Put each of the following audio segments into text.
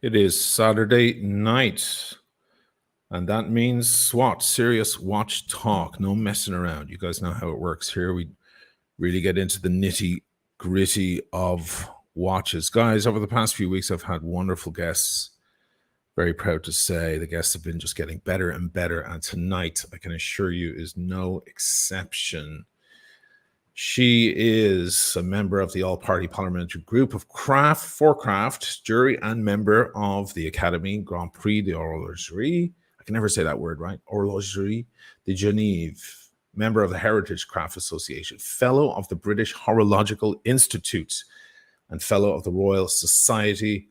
It is Saturday night, and that means SWAT, serious watch talk, no messing around. You guys know how it works here. We really get into the nitty gritty of watches. Guys, over the past few weeks, I've had wonderful guests. Very proud to say the guests have been just getting better and better, and tonight, I can assure you, is no exception. She is a member of the all-party parliamentary group of Craft, jury and member of the Academy Grand Prix de Horlogerie. I can never say that word right. Horlogerie de Genève, member of the Heritage Craft Association, fellow of the British Horological Institute, and fellow of the Royal Society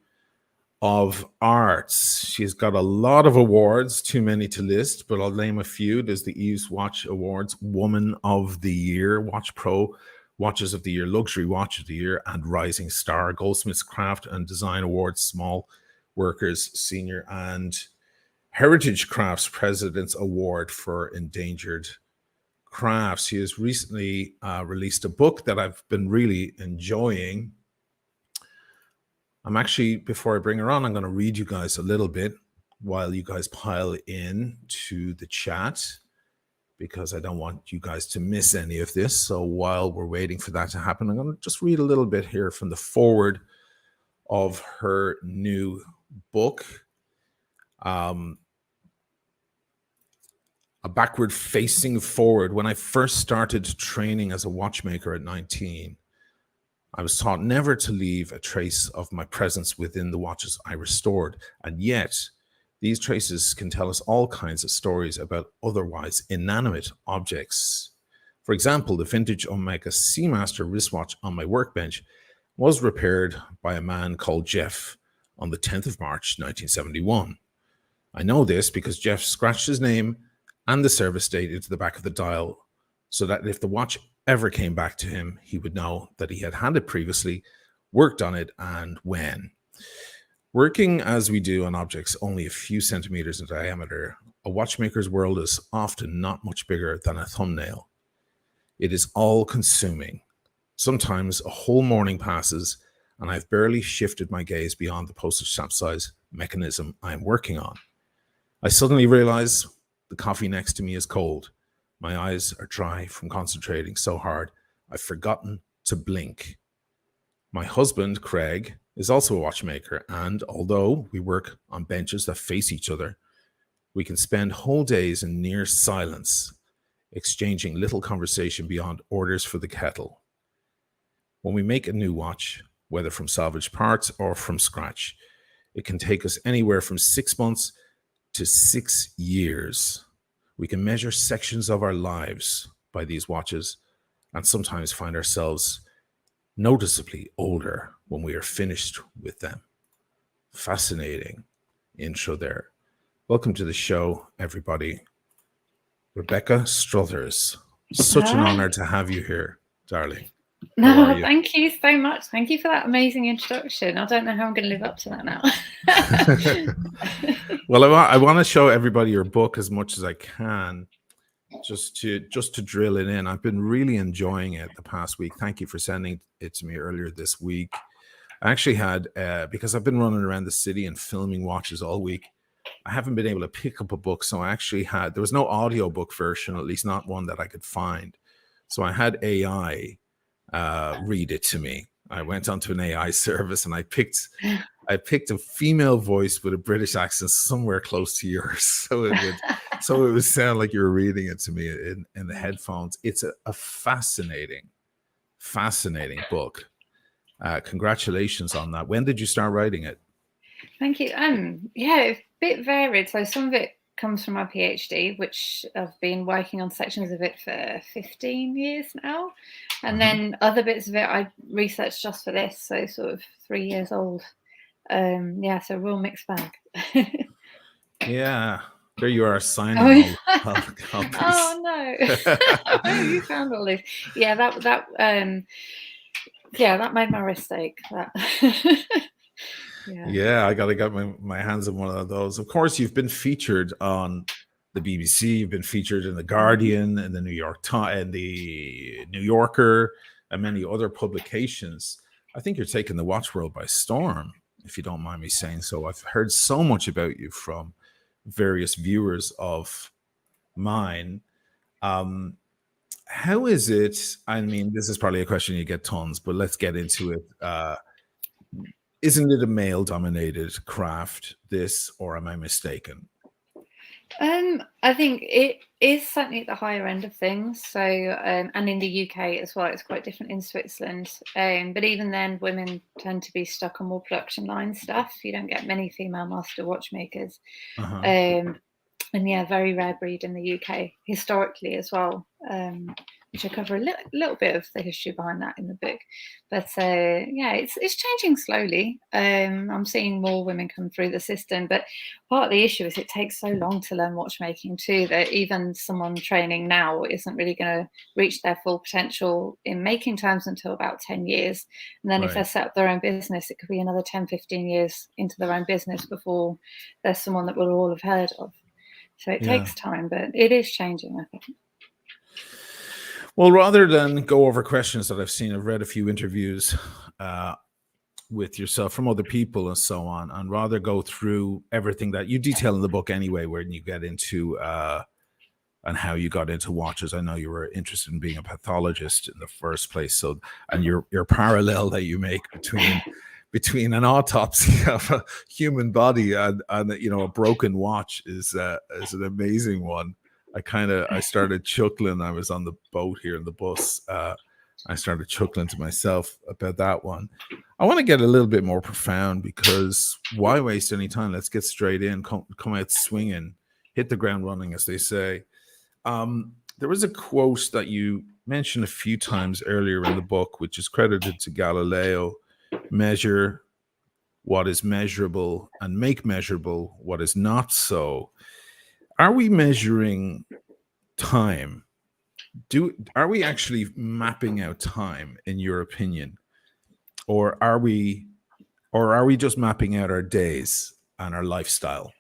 of Arts. She's got a lot of awards, too many to list, but I'll name a few. There's the Eve's Watch Awards, Woman of the Year, Watch Pro, Watches of the Year, Luxury Watch of the Year, and Rising Star, Goldsmiths Craft and Design Awards, Small Workers, Senior, and Heritage Crafts President's Award for Endangered Crafts. She has recently released a book that I've been really enjoying. I'm actually, before I bring her on, I'm going to read you guys a little bit while you guys pile in to the chat, because I don't want you guys to miss any of this. So while we're waiting for that to happen, I'm going to just read a little bit here from the foreword of her new book. A backward facing forward. When I first started training as a watchmaker at 19, I was taught never to leave a trace of my presence within the watches I restored. And yet, these traces can tell us all kinds of stories about otherwise inanimate objects. For example, the vintage Omega Seamaster wristwatch on my workbench was repaired by a man called Jeff on the 10th of March, 1971. I know this because Jeff scratched his name and the service date into the back of the dial, so that if the watch ever came back to him, he would know that he had had it previously, worked on it, and when. Working as we do on objects only a few centimeters in diameter, a watchmaker's world is often not much bigger than a thumbnail. It is all-consuming. Sometimes a whole morning passes, and I've barely shifted my gaze beyond the postage stamp size mechanism I'm working on. I suddenly realize the coffee next to me is cold. My eyes are dry from concentrating so hard, I've forgotten to blink. My husband, Craig, is also a watchmaker, and although we work on benches that face each other, we can spend whole days in near silence, exchanging little conversation beyond orders for the kettle. When we make a new watch, whether from salvaged parts or from scratch, it can take us anywhere from 6 months to 6 years. We can measure sections of our lives by these watches and sometimes find ourselves noticeably older when we are finished with them. Fascinating intro there. Welcome to the show, everybody. Rebecca Struthers. Such an honor to have you here, darling. No, thank you so much. Thank you for that amazing introduction. I don't know how I'm going to live up to that now. Well, I want to show everybody your book as much as I can, just to drill it in. I've been really enjoying it the past week. Thank you for sending it to me earlier this week. I actually had, because I've been running around the city and filming watches all week, I haven't been able to pick up a book. So I actually there was no audiobook version, at least not one that I could find. So I had AI read it to me. I went onto an AI service and I picked a female voice with a British accent somewhere close to yours, so it would sound like you were reading it to me in the headphones. It's a fascinating book. Congratulations on that. When did you start writing it? Thank you. Yeah, it's a bit varied. So some of it comes from my PhD, which I've been working on sections of it for 15 years now. And then other bits of it I researched just for this, so sort of 3 years old. Yeah, so a real mixed bag. Yeah, there you are signing all oh no. You found all this. Yeah, that made my wrist ache. Yeah, I gotta get my hands on one of those. Of course, you've been featured on the BBC, you've been featured in the Guardian and the New York Times and the New Yorker and many other publications. I think you're taking the watch world by storm. if you don't mind me saying so. I've heard so much about you from various viewers of mine. Um, how is it? I mean, this is probably a question you get tons, but let's get into it. Isn't it a male dominated craft, this, or am I mistaken? I think it is certainly at the higher end of things. So, and in the UK as well, it's quite different in Switzerland. But even then, women tend to be stuck on more production line stuff. You don't get many female master watchmakers. Uh-huh. And yeah, very rare breed in the UK historically as well, which I cover a little bit of the history behind that in the book. But yeah, it's changing slowly. I'm seeing more women come through the system, but part of the issue is it takes so long to learn watchmaking too that even someone training now isn't really going to reach their full potential in making terms until about 10 years. And then if they Right. set up their own business, it could be another 10, 15 years into their own business before there's someone that we'll all have heard of. So it Yeah. takes time, but it is changing, I think. Well, rather than go over questions that I've seen, I've read a few interviews with yourself from other people and so on, and rather go through everything that you detail in the book anyway, when you get into and how you got into watches. I know you were interested in being a pathologist in the first place, so and your parallel that you make between an autopsy of a human body and a broken watch is an amazing one. I started chuckling. I was on the boat here in the bus. I started chuckling to myself about that one. I want to get a little bit more profound because why waste any time? Let's get straight in, come out swinging, hit the ground running, as they say. There was a quote that you mentioned a few times earlier in the book, which is credited to Galileo: measure what is measurable and make measurable what is not so. Are we measuring time? Are we actually mapping out time, in your opinion, or are we just mapping out our days and our lifestyle?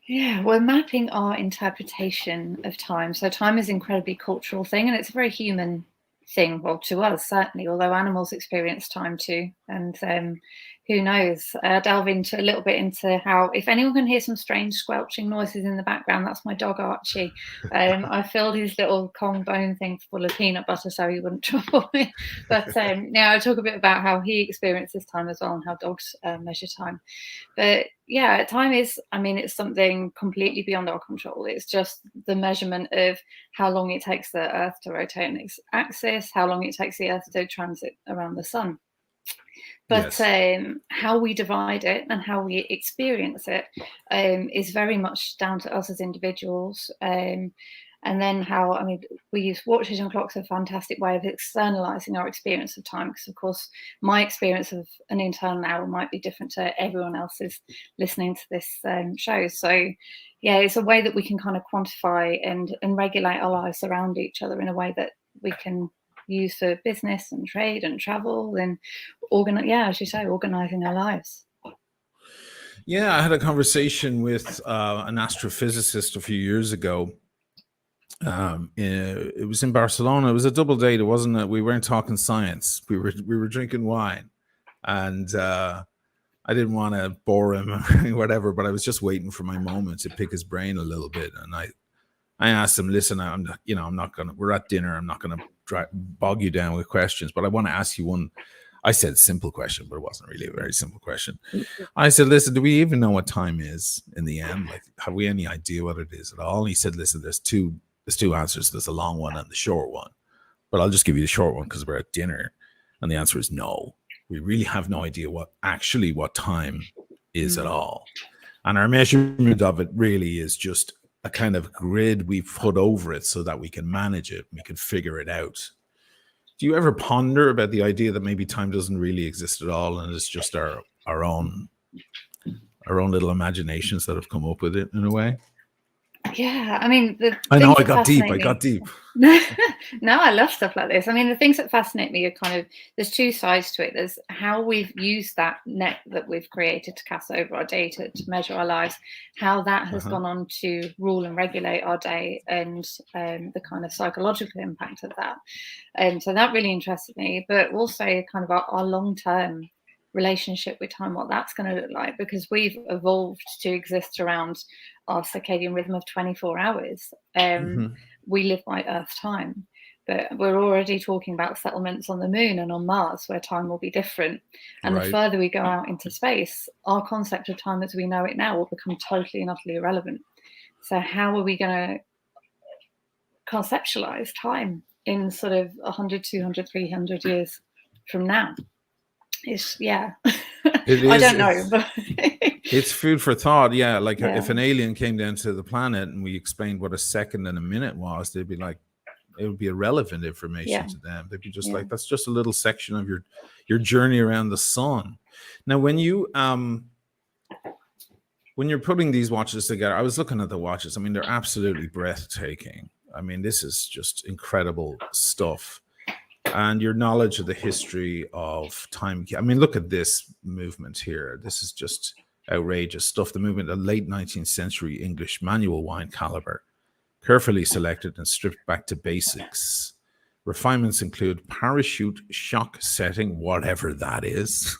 Yeah, we're mapping our interpretation of time. So time is an incredibly cultural thing, and it's a very human thing. Well, to us certainly, although animals experience time too. And who knows? Delve into a little bit into how, if anyone can hear some strange squelching noises in the background, that's my dog Archie. I filled his little Kong bone thing full of peanut butter so he wouldn't trouble me. But now I'll talk a bit about how he experiences time as well and how dogs measure time. But yeah, time is, I mean, it's something completely beyond our control. It's just the measurement of how long it takes the Earth to rotate on its axis, how long it takes the Earth to transit around the sun. But Yes. how we divide it and how we experience it is very much down to us as individuals. And then how, I mean, we use watches and clocks, a fantastic way of externalizing our experience of time. Because, of course, my experience of an internal hour might be different to everyone else's listening to this show. So, yeah, it's a way that we can kind of quantify and regulate our lives around each other in a way that we can use for business and trade and travel and as you say, organizing our lives. Yeah, I had a conversation with an astrophysicist a few years ago. It was in Barcelona. It was a double date. It wasn't that we weren't talking science. We were drinking wine, and I didn't want to bore him or whatever. But I was just waiting for my moment to pick his brain a little bit. And I asked him, "Listen, I'm not gonna. We're at dinner. I'm not gonna bog you down with questions, but I want to ask you one." I said simple question, but it wasn't really a very simple question. I said, "Listen, do we even know what time is in the end? Like, have we any idea what it is at all?" And he said, "Listen, there's two answers. There's a long one and the short one. But I'll just give you the short one because we're at dinner." And the answer is no. We really have no idea what time is at all. And our measurement of it really is just a kind of grid we've put over it so that we can manage it. We can figure it out. Do you ever ponder about the idea that maybe time doesn't really exist at all and it's just our own little imaginations that have come up with it in a way? Yeah, I mean, I know I got deep. No, I love stuff like this. I mean, the things that fascinate me are kind of, there's two sides to it. There's how we've used that net that we've created to cast over our data to measure our lives, how that has gone on to rule and regulate our day, and the kind of psychological impact of that. So that really interested me, but also kind of our long-term relationship with time, what that's going to look like, because we've evolved to exist around our circadian rhythm of 24 hours. We live by Earth time, but we're already talking about settlements on the moon and on Mars where time will be different. And Right. the further we go out into space, our concept of time as we know it now will become totally and utterly irrelevant. So how are we going to conceptualize time in sort of 100, 200, 300 years from now? It's, yeah. It I is. don't know, but It's food for thought. Yeah. Like yeah. if an alien came down to the planet and we explained what a second and a minute was, they'd be like, it would be irrelevant information to them. They'd be just like, that's just a little section of your journey around the sun. Now, when you're putting these watches together, I was looking at the watches. I mean, they're absolutely breathtaking. I mean, this is just incredible stuff. And your knowledge of the history of time. I mean, look at this movement here. This is just outrageous stuff. The movement of late 19th century English manual wine caliber, carefully selected and stripped back to basics. Refinements include parachute shock setting, whatever that is,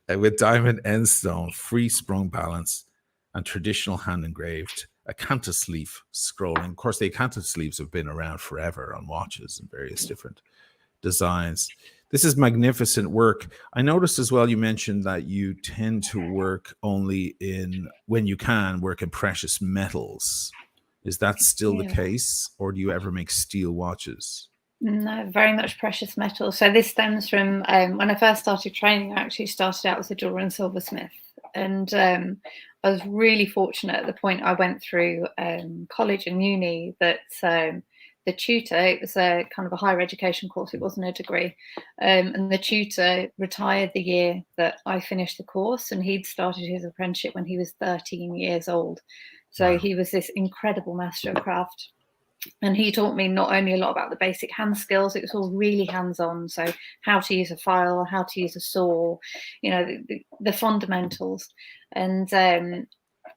with diamond end stone, free sprung balance, and traditional hand engraved acanthus sleeve scrolling. Of course, the acanthus sleeves have been around forever on watches and various different designs. This is magnificent work. I noticed as well, you mentioned that you tend to work only when you can, work in precious metals. Is that still the case, or do you ever make steel watches? No, very much precious metal. So this stems from when I first started training. I actually started out as a jeweler and silversmith, and I was really fortunate at the point I went through college and uni that the tutor, it was a kind of a higher education course, it wasn't a degree, and the tutor retired the year that I finished the course, and he'd started his apprenticeship when he was 13 years old. So he was this incredible master of craft. And he taught me not only a lot about the basic hand skills, it was all really hands-on. So how to use a file, how to use a saw, the fundamentals. And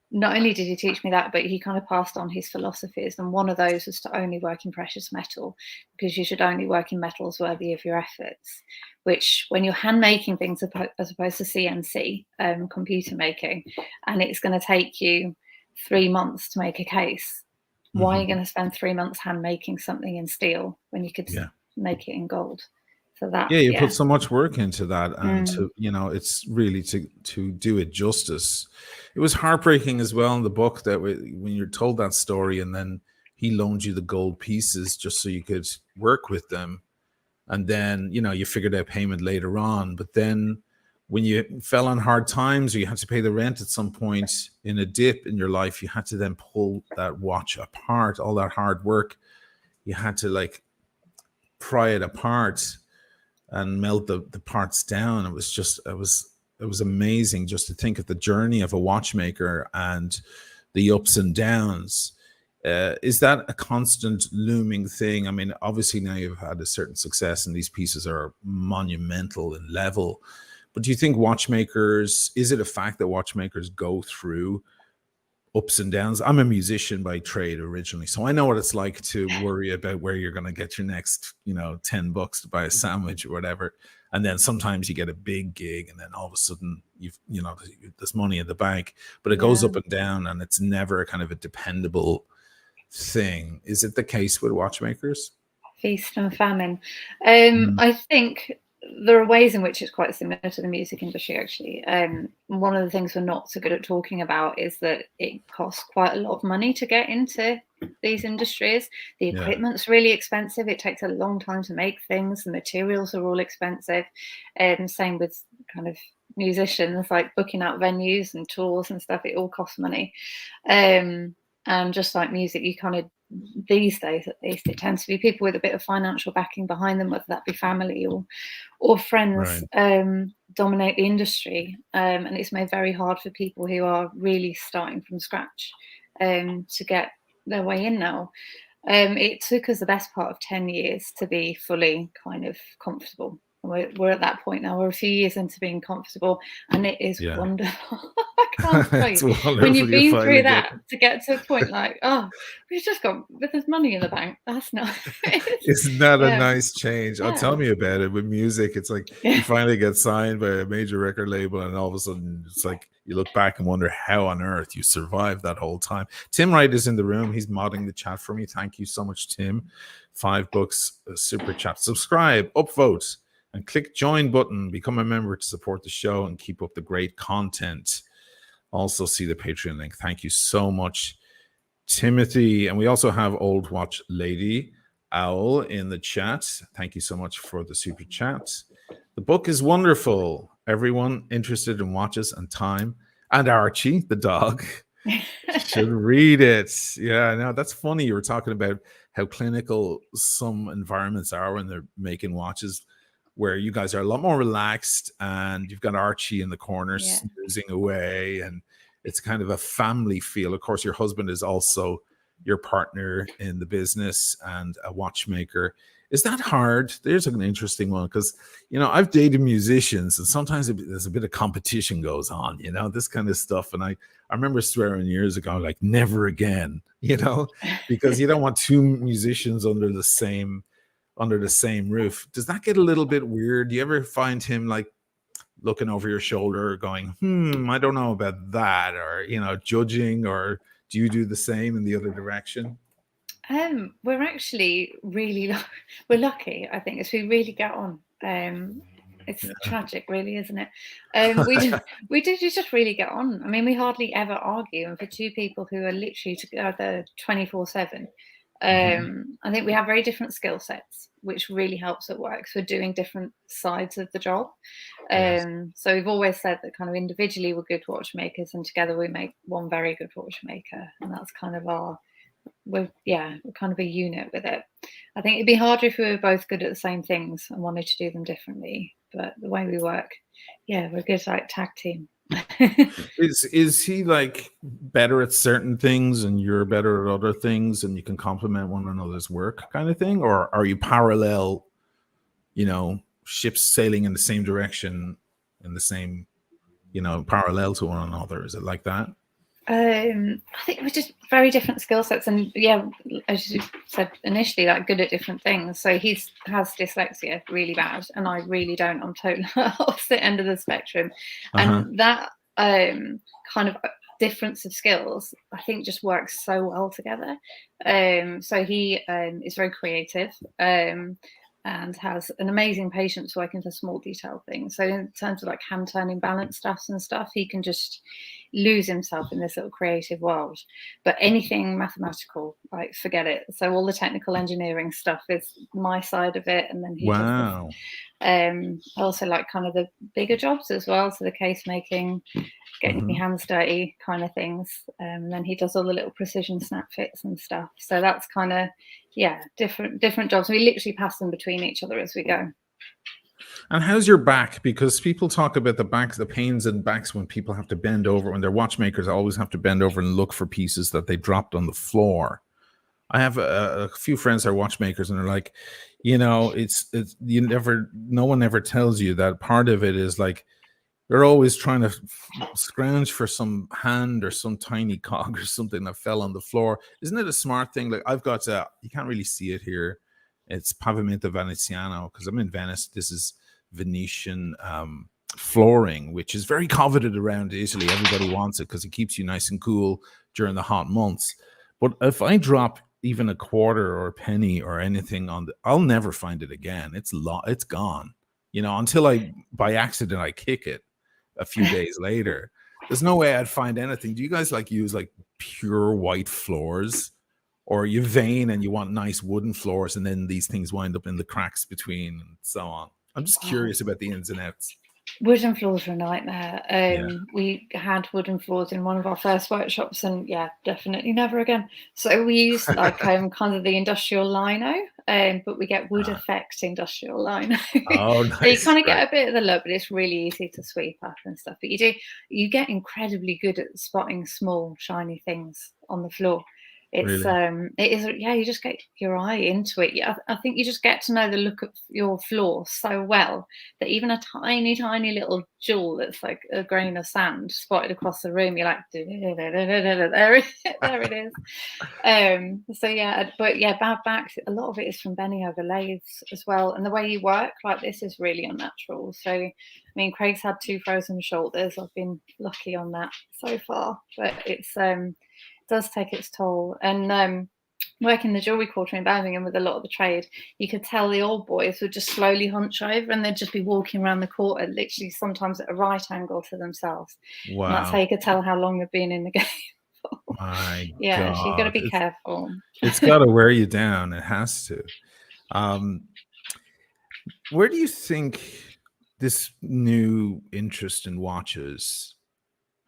not only did he teach me that, but he kind of passed on his philosophies. And one of those was to only work in precious metal, because you should only work in metals worthy of your efforts, which when you're hand making things as opposed to CNC, computer making, and it's going to take you 3 months to make a case, why are you going to spend 3 months hand making something in steel when you could make it in gold? So that you put so much work into that, and to it's really to do it justice. It was heartbreaking as well in the book that when you're told that story, and then he loaned you the gold pieces just so you could work with them, and then you figured out payment later on. But then when you fell on hard times, or you had to pay the rent at some point in a dip in your life, you had to then pull that watch apart. All that hard work, you had to pry it apart and melt the parts down. It was amazing just to think of the journey of a watchmaker and the ups and downs. Is that a constant looming thing? I mean, obviously now you've had a certain success and these pieces are monumental in level, but do you think is it a fact that watchmakers go through ups and downs? I'm a musician by trade originally, so I know what it's like to worry about where you're going to get your next, $10 to buy a sandwich or whatever. And then sometimes you get a big gig, and then all of a sudden there's money in the bank, but it goes up and down, and it's never a kind of a dependable thing. Is it the case with watchmakers? Feast and famine. I think there are ways in which it's quite similar to the music industry, actually. One of the things we're not so good at talking about is that it costs quite a lot of money to get into these industries. The equipment's really expensive. It takes a long time to make things. The materials are all expensive. Same with kind of musicians, like booking out venues and tours and stuff. It all costs money. And just like music, you kind of, these days at least, it tends to be people with a bit of financial backing behind them, whether that be family or friends, dominate the industry, and it's made very hard for people who are really starting from scratch to get their way in now. It took us the best part of 10 years to be fully kind of comfortable. We're at that point now. We're a few years into being comfortable, and it is wonderful. I can't tell It's you when wonderful you've you been finally through get. that to get to a point like, oh, we've just got there's money in the bank. That's nice. Isn't that a Yeah, nice change? Oh, tell yeah, me about it. With music, it's like you yeah, finally get signed by a major record label, and all of a sudden, it's like you look back and wonder how on earth you survived that whole time. Tim Wright is in the room. He's modding the chat for me. Thank you so much, Tim. $5, a super chat. Subscribe, upvote, and click join button. Become a member to support the show and keep up the great content. Also, see the Patreon link. Thank you so much, Timothy. And we also have Old Watch Lady Owl in the chat. Thank you so much for the super chat. The book is wonderful. Everyone interested in watches and time, and Archie, the dog, should read it. Yeah, no, that's funny. You were talking about how clinical some environments are when they're making watches, where you guys are a lot more relaxed, and you've got Archie in the corner yeah. snoozing away, and it's kind of a family feel. Of course, your husband is also your partner in the business and a watchmaker. Is that hard? There's an interesting one, because I've dated musicians, and sometimes there's a bit of competition goes on, this kind of stuff. And I remember swearing years ago, like, never again, because you don't want two musicians under the same roof. Does that get a little bit weird? Do you ever find him like looking over your shoulder going, I don't know about that, or judging, or do you do the same in the other direction? We're actually we're lucky, I think, as we really get on. It's tragic, really, isn't it? We do just really get on. I mean, we hardly ever argue, and for two people who are literally together 24/7, I think we have very different skill sets, which really helps at work. So we're doing different sides of the job. Yes. So we've always said that kind of individually we're good watchmakers, and together we make one very good watchmaker, and that's kind of we're kind of a unit with it. I think it'd be harder if we were both good at the same things and wanted to do them differently. But the way we work, we're good like tag team. Is he like better at certain things and you're better at other things, and you can complement one another's work, kind of thing? Or are you parallel, ships sailing in the same direction, in the same, parallel to one another? Is it like that? I think we're just very different skill sets, and as you said initially, like good at different things. So he has dyslexia really bad, and I really don't. I'm totally opposite end of the spectrum, and that kind of difference of skills, I think, just works so well together. So he is very creative. And has an amazing patience working for small detail things. So in terms of like hand turning balance stuffs and stuff, he can just lose himself in this little creative world. But anything mathematical, like, forget it. So all the technical engineering stuff is my side of it, and then he does this. I also like kind of the bigger jobs as well, so the case making, getting your hands dirty kind of things. And then he does all the little precision snap fits and stuff. So that's kind of different jobs. We literally pass them between each other as we go. And how's your back? Because people talk about the pains in backs when people have to bend over. When they're watchmakers, always have to bend over and look for pieces that they dropped on the floor. I have a few friends that are watchmakers, and they're like, no one ever tells you that part of it is like they're always trying to scrounge for some hand or some tiny cog or something that fell on the floor. Isn't it a smart thing? Like, I've got you can't really see it here. It's Pavimento Veneziano, because I'm in Venice. This is Venetian flooring, which is very coveted around Italy. Everybody wants it because it keeps you nice and cool during the hot months. But if I drop even a quarter or a penny or anything I'll never find it again. It's gone, until by accident I kick it a few days later. There's no way I'd find anything. Do you guys use pure white floors, or you vein and you want nice wooden floors, and then these things wind up in the cracks between and so on? I'm just curious about the ins and outs. Wooden floors are a nightmare. We had wooden floors in one of our first workshops, and definitely never again. So we use kind of the industrial lino, but we get wood effect industrial lino. Oh, nice. So you kind of get a bit of the look, but it's really easy to sweep up and stuff. But you get incredibly good at spotting small shiny things on the floor. It's Really? it is, yeah, you just get your eye into it. Yeah, I think you just get to know the look of your floor so well that even a tiny, tiny little jewel that's like a grain of sand spotted across the room, you're like, there there it is. So yeah, but yeah, bad backs, a lot of it is from bending over lathes as well. And the way you work like this is really unnatural. So, I mean, Craig's had 2 frozen shoulders. I've been lucky on that so far, but it's does take its toll. And working the jewelry quarter in Birmingham with a lot of the trade, you could tell the old boys would just slowly hunch over and they'd just be walking around the quarter, literally sometimes at a right angle to themselves. And that's how Wow. you could tell how long they've been in the game. My Yeah, so you've got to God. be careful. It's got to wear you down. It has to. Um, where do you think this new interest in watches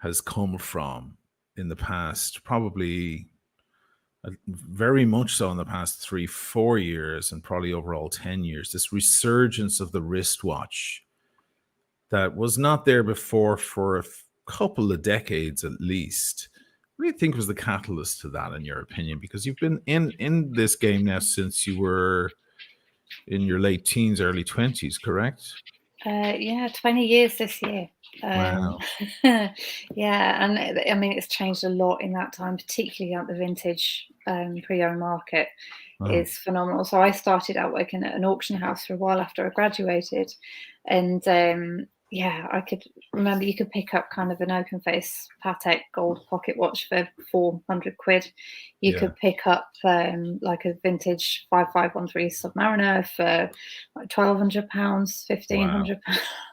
has come from in the past? Probably very much so in the past 3, 4 years, and probably overall 10 years. This resurgence of the wristwatch that was not there before for a couple of decades at least. What do you think was the catalyst to that, in your opinion? Because you've been in this game now since you were in your late teens, early 20s, correct? Yeah, 20 years this year. Wow. Yeah, and I mean, it's changed a lot in that time, particularly at the vintage pre-owned market Wow. is phenomenal. So I started out working at an auction house for a while after I graduated, and yeah, I could remember you could pick up kind of an open face Patek gold pocket watch for 400 quid. You Yeah. could pick up like a vintage 5513 Submariner for like £1,200, Wow.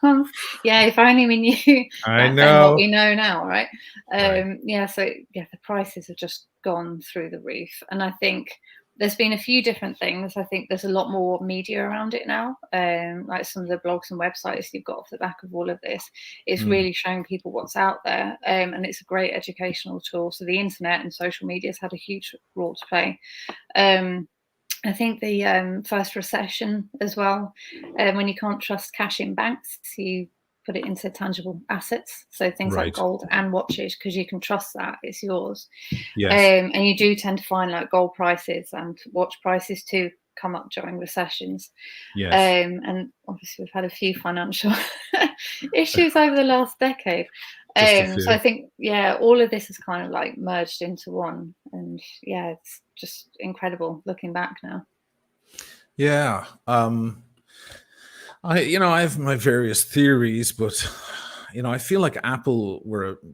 £1,500. Yeah, if only we knew I back then what know. we know now, right? Right. Yeah, so yeah, the prices have just gone through the roof, and I think there's been a few different things. I think there's a lot more media around it now, like some of the blogs and websites you've got off the back of all of this. It's Mm, really showing people what's out there, and it's a great educational tool. So the internet and social media has had a huge role to play. Um, I think the first recession as well, when you can't trust cash in banks, you put it into tangible assets. So things like right. gold and watches, because you can trust that it's yours. Yes. And you do tend to find like gold prices and watch prices too come up during recessions. Yes. And obviously, we've had a few financial issues over the last decade. Just a So I few. think, yeah, all of this is kind of like merged into one. And yeah, it's just incredible looking back now. Yeah. I have my various theories, but I feel like Apple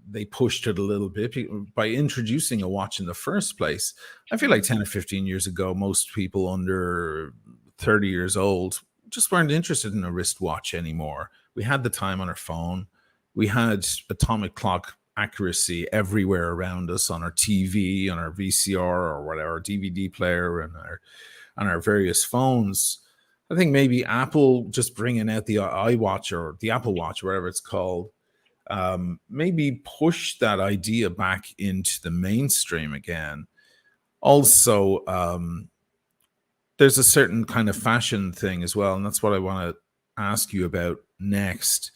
they pushed it a little bit by introducing a watch in the first place. I feel like 10 or 15 years ago, most people under 30 years old just weren't interested in a wristwatch anymore. We had the time on our phone. We had atomic clock accuracy everywhere around us, on our TV, on our VCR or whatever, DVD player, and our various phones. I think maybe Apple just bringing out the iWatch or the Apple Watch, whatever it's called, maybe push that idea back into the mainstream again. Also, there's a certain kind of fashion thing as well, and that's what I want to ask you about next.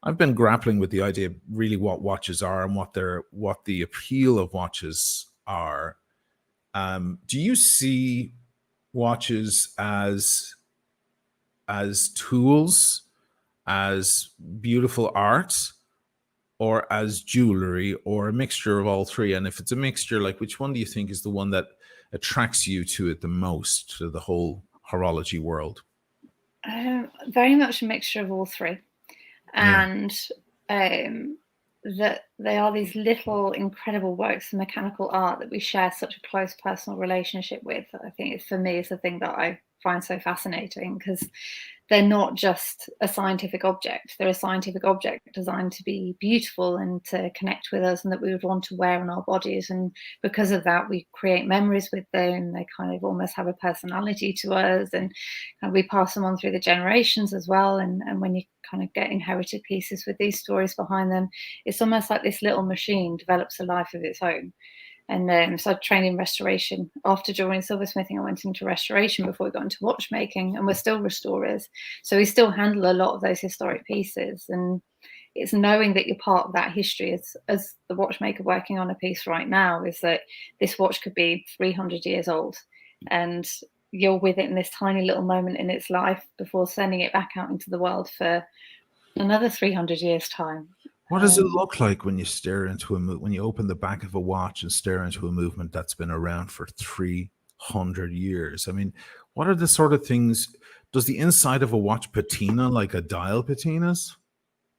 I've been grappling with the idea of really what watches are and what the appeal of watches are. Do you see watches as tools, as beautiful art, or as jewelry, or a mixture of all three? And if it's a mixture, like, which one do you think is the one that attracts you to it the most, to the whole horology world? Very much a mixture of all three. Yeah. And that they are these little incredible works of mechanical art that we share such a close personal relationship with. I think for me, it's the thing that I find so fascinating, because they're not just a scientific object. They're a scientific object designed to be beautiful and to connect with us, and that we would want to wear on our bodies. And because of that, we create memories with them. They kind of almost have a personality to us, and we pass them on through the generations as well. And when you kind of get inherited pieces with these stories behind them, it's almost like this little machine develops a life of its own. And so I trained in restoration. After jewelry and silversmithing, I went into restoration before we got into watchmaking, and we're still restorers. So we still handle a lot of those historic pieces. And it's knowing that you're part of that history. As the watchmaker working on a piece right now, is that this watch could be 300 years old, and you're with it in this tiny little moment in its life before sending it back out into the world for another 300 years time. What does it look like when you stare into when you open the back of a watch and stare into a movement that's been around for 300 years? I mean, what are the sort of things? Does the inside of a watch patina like a dial patinas?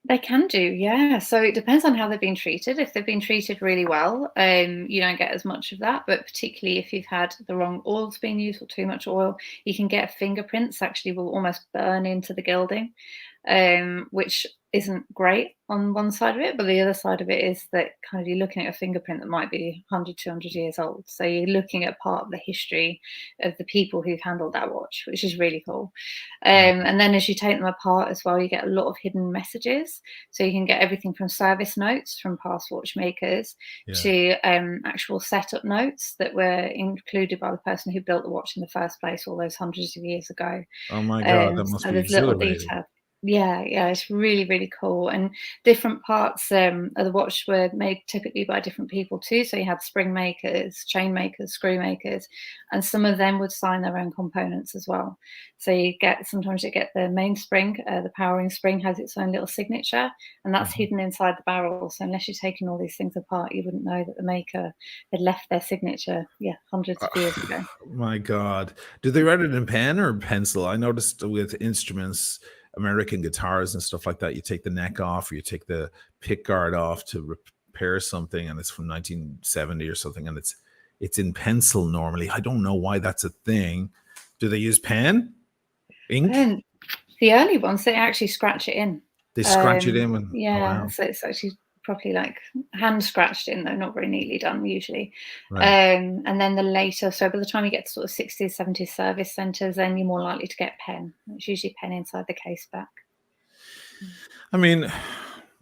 They can do, yeah. So it depends on how they've been treated. If they've been treated really well, you don't get as much of that. But particularly if you've had the wrong oils being used or too much oil, you can get fingerprints actually will almost burn into the gilding, which isn't great on one side of it. But the other side of it is that kind of you're looking at a fingerprint that might be 100, 200 years old. So you're looking at part of the history of the people who've handled that watch, which is really cool. And then as you take them apart as well, you get a lot of hidden messages. So you can get everything from service notes from past watchmakers to actual setup notes that were included by the person who built the watch in the first place all those hundreds of years ago. Oh my God, that must So be there's little exhilarating. detail. Yeah, it's really, really cool. And different parts of the watch were made typically by different people too. So you had spring makers, chain makers, screw makers, and some of them would sign their own components as well. So sometimes you get the main spring, the powering spring has its own little signature, and that's hidden inside the barrel. So unless you're taking all these things apart, you wouldn't know that the maker had left their signature, hundreds of years ago. My God. Do they write it in pen or pencil? I noticed with instruments, American guitars and stuff like that, you take the neck off or you take the pick guard off to repair something, and it's from 1970 or something, and it's in pencil normally. I don't know why that's a thing. Do they use pen? Ink? And the early ones, they actually scratch it in. They scratch it in? Oh, wow. So it's actually properly like hand scratched in, though not very neatly done usually. Right. And then the later, so by the time you get to sort of 60s, 70s service centres, then you're more likely to get pen. It's usually pen inside the case back. I mean,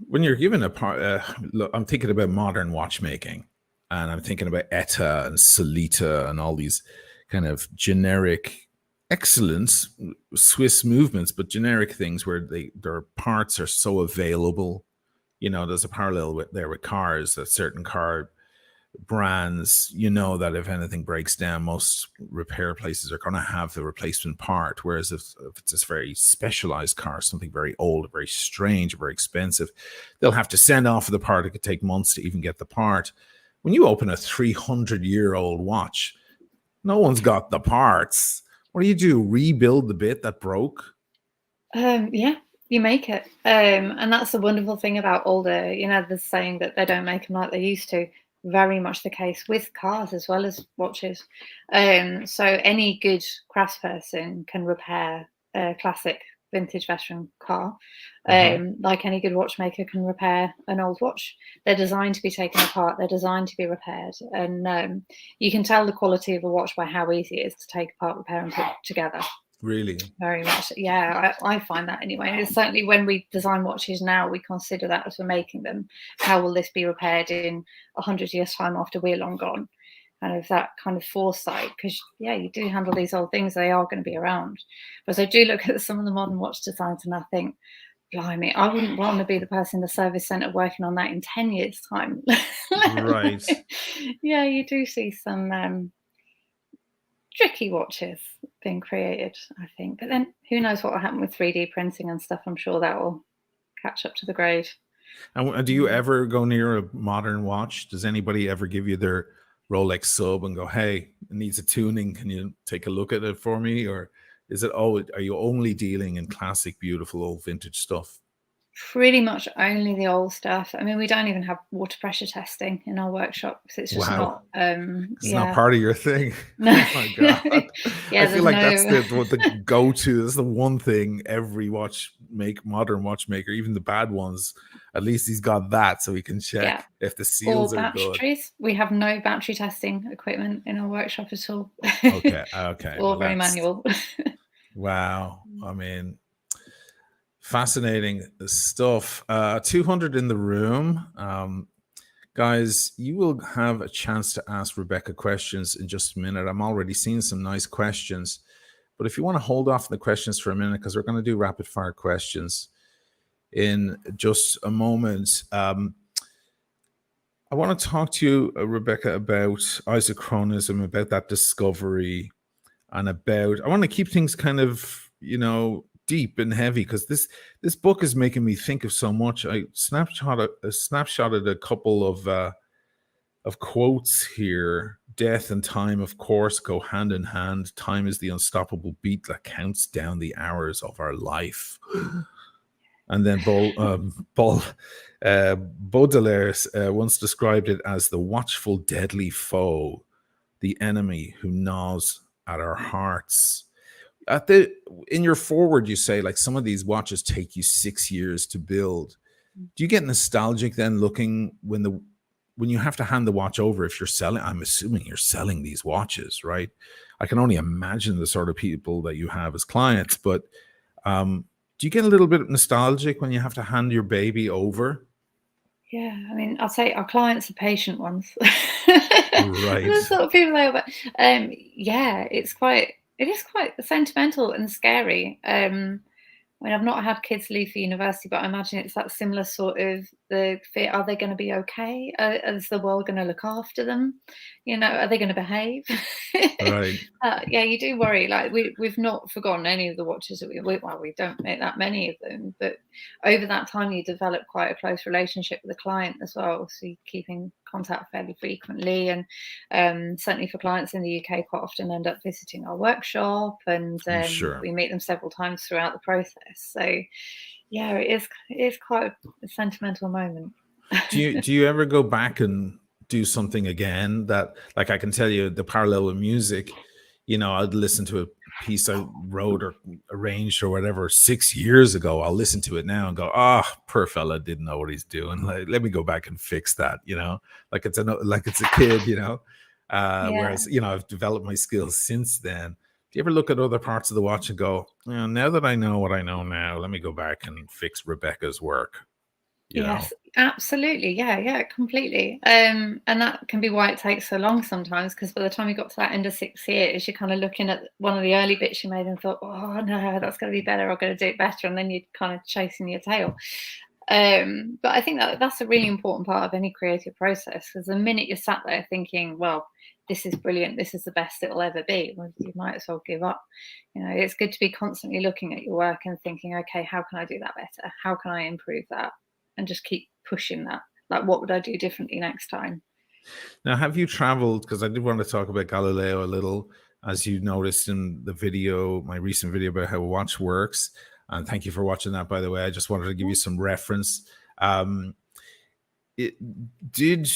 when you're given a part, look, I'm thinking about modern watchmaking, and I'm thinking about ETA and Solita and all these kind of generic, excellent Swiss movements, but generic things where their parts are so available. There's a parallel there with cars, that certain car brands, that if anything breaks down, most repair places are going to have the replacement part. Whereas if it's a very specialized car, something very old, very strange, very expensive, they'll have to send off for the part. It could take months to even get the part. When you open a 300-year-old watch, no one's got the parts. What do? Rebuild the bit that broke? You make it. And that's the wonderful thing about older, the saying that they don't make them like they used to. Very much the case with cars as well as watches. So any good craftsperson can repair a classic vintage veteran car, like any good watchmaker can repair an old watch. They're designed to be taken apart. They're designed to be repaired. And you can tell the quality of a watch by how easy it is to take apart, repair, and put together. Really? Very much. Yeah, I find that anyway. It's certainly when we design watches now, we consider that as we're making them. How will this be repaired in 100 years' time after we're long gone? Kind of that kind of foresight, because you do handle these old things, they are going to be around. But I do look at some of the modern watch designs and I think, blimey, I wouldn't want to be the person in the service centre working on that in 10 years' time. Right. Yeah, you do see some tricky watches being created, I think. But then who knows what will happen with 3D printing and stuff. I'm sure that will catch up to the grade. And do you ever go near a modern watch? Does anybody ever give you their Rolex sub and go, hey, it needs a tuning, can you take a look at it for me? Or are you only dealing in classic, beautiful old vintage stuff? Pretty much only the old stuff. I mean, we don't even have water pressure testing in our workshop because it's just not. It's not part of your thing. No. Oh my God. I feel like that's the go-to. That's the one thing every modern watchmaker, even the bad ones, at least he's got that, so he can check if the seals are good. We have no battery testing equipment in our workshop at all. Okay. All very manual. Wow. I mean, fascinating stuff. 200 in the room. Guys, you will have a chance to ask Rebecca questions in just a minute. I'm already seeing some nice questions, but if you want to hold off the questions for a minute, because we're going to do rapid fire questions, in just a moment. I want to talk to you, Rebecca, about isochronism, about that discovery, and about, I want to keep things kind of, deep and heavy, because this book is making me think of so much. I snapshotted a couple of quotes here. Death and time, of course, go hand in hand. Time is the unstoppable beat that counts down the hours of our life. And then Baudelaire once described it as the watchful, deadly foe, the enemy who gnaws at our hearts. In your forward, you say, like, some of these watches take you 6 years to build. Do you get nostalgic then, looking when you have to hand the watch over? If you're selling, I'm assuming you're selling these watches, right? I can only imagine the sort of people that you have as clients, but do you get a little bit nostalgic when you have to hand your baby over? Yeah, I mean, I'll say our clients are patient ones. Right. The sort of people they are, but yeah, it is quite sentimental and scary. I mean, I've not had kids leave for university, but I imagine it's that similar sort of the fear: are they going to be okay? Is the world going to look after them? Are they going to behave? Right. Yeah, you do worry. Like we've not forgotten any of the watches that we don't make that many of them, but over that time you develop quite a close relationship with the client as well. So you keep in contact fairly frequently, and certainly for clients in the UK, quite often end up visiting our workshop, and Sure. we meet them several times throughout the process. So yeah, it is quite a sentimental moment. Do you ever go back and do something again that, like, I can tell you the parallel with music, I'd listen to a piece I wrote or arranged or whatever 6 years ago. I'll listen to it now and go, poor fella didn't know what he's doing. Like, let me go back and fix that, like it's a kid, Yeah. whereas, I've developed my skills since then. Do you ever look at other parts of the watch and go, now that I know what I know now, let me go back and fix Rebecca's work? Yes, absolutely. Yeah, completely. And that can be why it takes so long sometimes, because by the time you got to that end of 6 years, you're kind of looking at one of the early bits you made and thought, oh no, that's going to be better. I'm going to do it better. And then you're kind of chasing your tail. But I think that that's a really important part of any creative process, because the minute you're sat there thinking, well, this is brilliant, this is the best it'll ever be, well, you might as well give up. It's good to be constantly looking at your work and thinking, okay, how can I do that better? How can I improve that? And just keep pushing that. Like, what would I do differently next time? Now, have you traveled? Because I did want to talk about Galileo a little, as you noticed in the video, my recent video about how a watch works. And thank you for watching that, by the way. I just wanted to give you some reference. It did.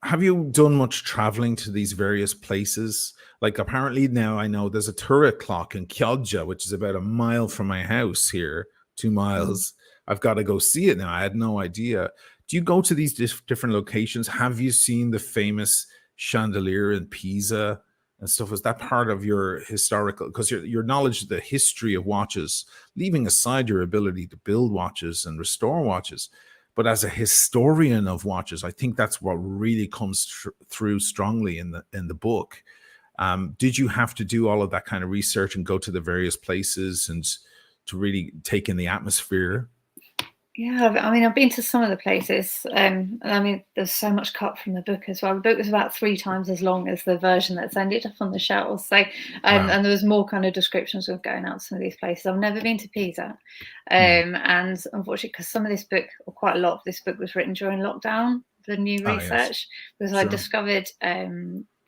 Have you done much traveling to these various places? Like, apparently now I know there's a turret clock in Chioggia, which is about a mile from my house here, 2 miles. I've got to go see it now. I had no idea. Do you go to these different locations? Have you seen the famous chandelier in Pisa and stuff? Is that part of your historical, because your knowledge of the history of watches, leaving aside your ability to build watches and restore watches, but as a historian of watches, I think that's what really comes through strongly in the book. Did you have to do all of that kind of research and go to the various places and to really take in the atmosphere? Yeah, I mean, I've been to some of the places, and I mean, there's so much cut from the book as well. The book was about 3 times as long as the version that's ended up on the shelves. So, Wow. and there was more kind of descriptions of going out to some of these places. I've never been to Pisa, and unfortunately, because some of this book, or quite a lot of this book, was written during lockdown, the new research, because I discovered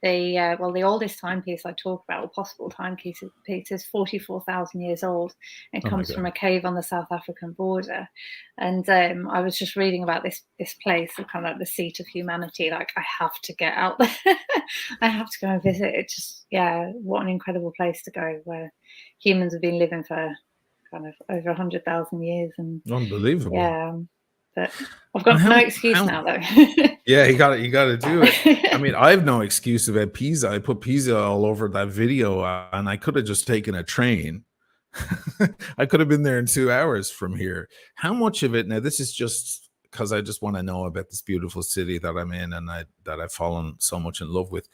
the oldest timepiece I talk about, or possible timepiece, is 44,000 years old, and comes from a cave on the South African border. And I was just reading about this place, kind of like the seat of humanity. Like, I have to get out there. I have to go and visit it. Just, yeah, what an incredible place to go, where humans have been living for kind of over 100,000 years. And unbelievable. Yeah, but I've got no excuse now, though. Yeah, you got to do it. I mean, I have no excuse about Pisa. I put Pisa all over that video, and I could have just taken a train. I could have been there in 2 hours from here. How much of it, now this is just because I just want to know about this beautiful city that I'm in and that I've fallen so much in love with.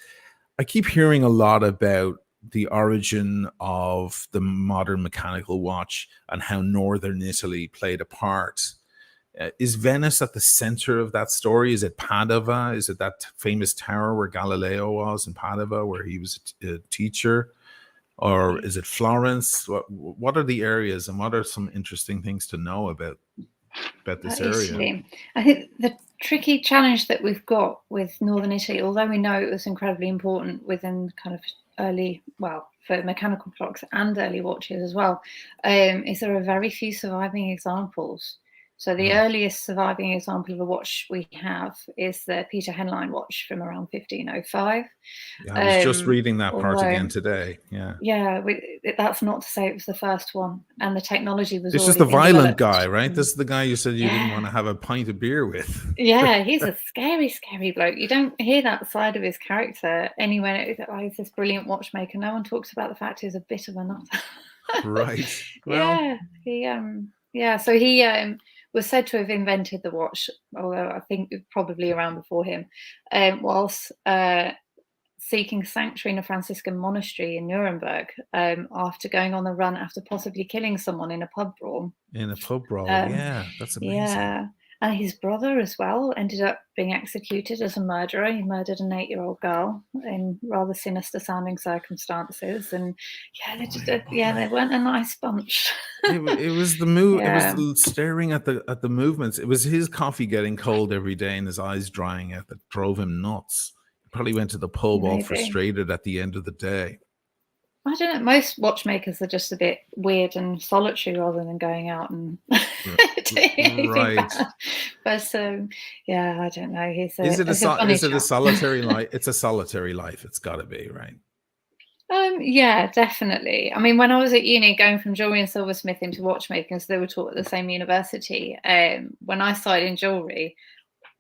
I keep hearing a lot about the origin of the modern mechanical watch and how northern Italy played a part Is Venice at the center of that story? Is it Padova? Is it that famous tower where Galileo was in Padova, where he was a teacher? Or is it Florence? What are the areas, and what are some interesting things to know about this area? Italy. I think the tricky challenge that we've got with northern Italy, although we know it was incredibly important within kind of early, well, for mechanical clocks and early watches as well, is there are very few surviving examples. So the earliest surviving example of a watch we have is the Peter Henlein watch from around 1505. Yeah, I was just reading that part again today. Yeah, that's not to say it was the first one, and the technology was. This is the violent guy, right? This is the guy you said you didn't want to have a pint of beer with. Yeah, he's a scary, scary bloke. You don't hear that side of his character anywhere. He's this brilliant watchmaker. No one talks about the fact he's a bit of a nutter. Right. Well, So he was said to have invented the watch, although I think probably around before him, whilst seeking sanctuary in a Franciscan monastery in Nuremberg after going on the run after possibly killing someone in a pub brawl. Yeah, that's amazing. Yeah, and his brother as well ended up being executed as a murderer. He murdered an 8-year-old girl in rather sinister sounding circumstances, and they weren't a nice bunch. It was the move. Yeah. It was staring at the movements. It was his coffee getting cold every day and his eyes drying out that drove him nuts. He probably went to the pub all frustrated at the end of the day. I don't know. Most watchmakers are just a bit weird and solitary rather than going out and doing anything bad. But I don't know. Is it a solitary life? It's a solitary life. It's got to be, right? Yeah, definitely. I mean, when I was at uni, going from jewelry and silversmithing to watchmaking, so they were taught at the same university. When I started in jewelry,